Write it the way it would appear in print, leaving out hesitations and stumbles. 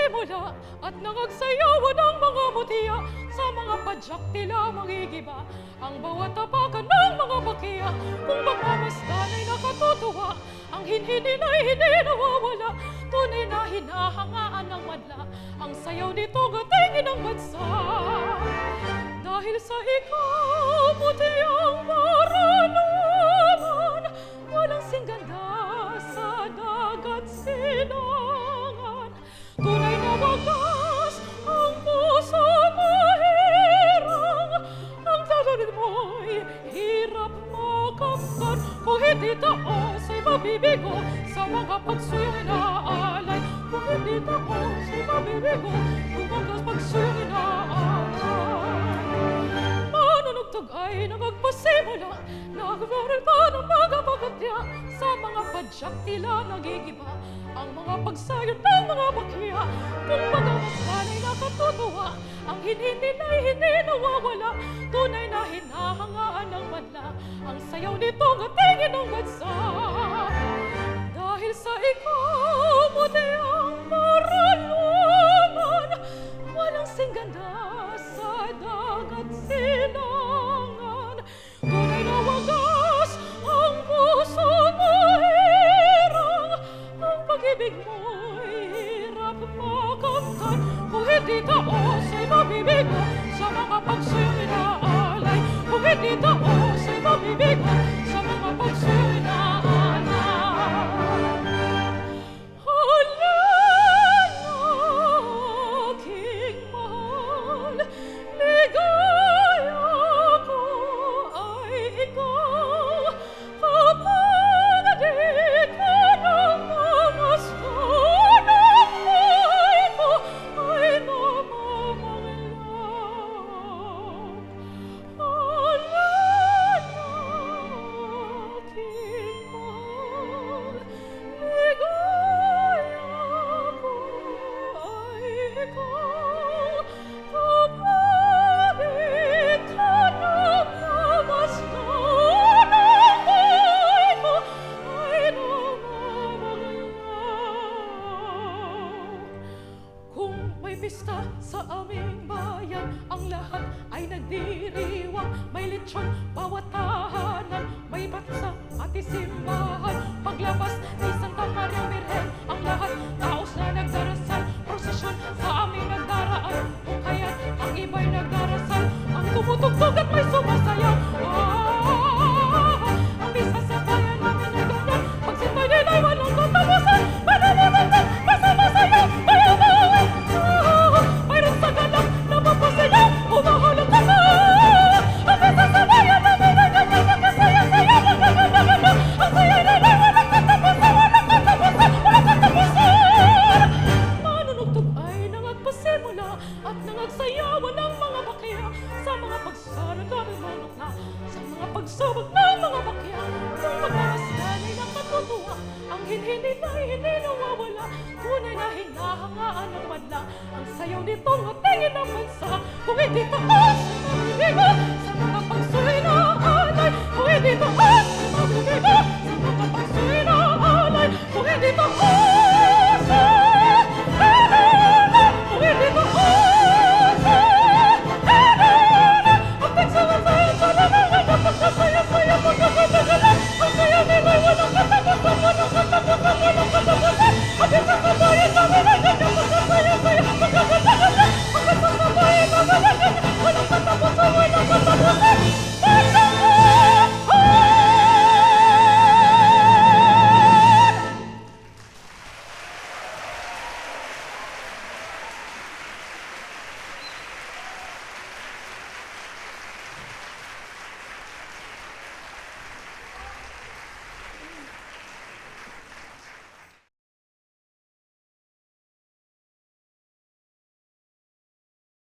nagpasimula at nangagsayawan ang mga mutiya sa mga padyak tila mangigiba. Ang bawat tapakan ng mga bakiya, kung pagmamasdan ay nakatutuwa, ang hinhinin ay hindi nawawala, tunay na hinahangaan ng madla, ang sayaw nito gatingin ng bansa. Dahil sa ikaw, puti ang maranaman, walang singganda sa dagat sinangan. Tunay na wagas ang puso mahirang, ang dalanin mo'y hirap makamtan. Kung hindi taos ay mabibigo sa mga pagsuyong inaalay. Kung hindi taos ay mabibigo kung mga pagsuyong inaalay. Manunugtog ay nagpasimula, nagwarta ng mga pagatya sa mga padyak tila nagigiba, ang mga pagsayo ng mga bakya. Kung pagkamasdan ay nakatutuwa, ang hinhinin ay hindi nawawala, tunay na hinahangaan ng madla, ang sayaw nito gatingin ng bansa. Dahil sa ikaw, puti ang maranaman, walang singganda sa dagat sinangan. Tunay na wagas ang puso mahirang, ang pag-ibig mo'y hirap makamtan. Kung hindi taos ay mabibigo sa mga pagsuyong inaalay. Kung hindi taos ay mabibigo sa mga pagsuyong inaalay. Alin aking mahal, ligaya ko ay ikaw. Kapag di ka namamasdan, ang buhay ko ay namamanglang. Alin aking mahal, ligaya ko ay ikaw. Kapag di ka namamasdan, ang buhay ko ay namamanglang. Kung may pista sa aming bayan, ang lahat ay nagdiriwang. May lechon, bawat tahanan, may batsa at isimbahan. Paglabas ni Santa Maria Virgen, ang lahat taos na nagdarasal. Prosesyon sa aming nagdaraan, kung kaya't ang iba'y nagdarasal. Ang tumutugtog at may sumasayaw. Ang misa sa bayan namin ay ganyan, pag sito'y din ay walang katapusan. Manananatan, masamasayaw, bayaw-bayaw. Mayroon sa ganap na mapasayaw, umahalong ka sa ang misa sa bayan namin ay ganyan, magkasaya-saya, magkaganda-ganda. Ang saya'y nanay, walang katapusan, walang katapusan, walang katapusan. Manunugtog ay nangagpasimula at nangagsayawan ng mga bakya sa mga pagsarod namin manok na, sa mga pagsubok ng mga bakya. Kung pagmamasdan ay nakatutuwa, ang hinhinin ay hindi nawawala, tunay na hinahangaan ng madla, ang sayaw nitong hatingin ng bansa. Kung hindi taas, mabibigo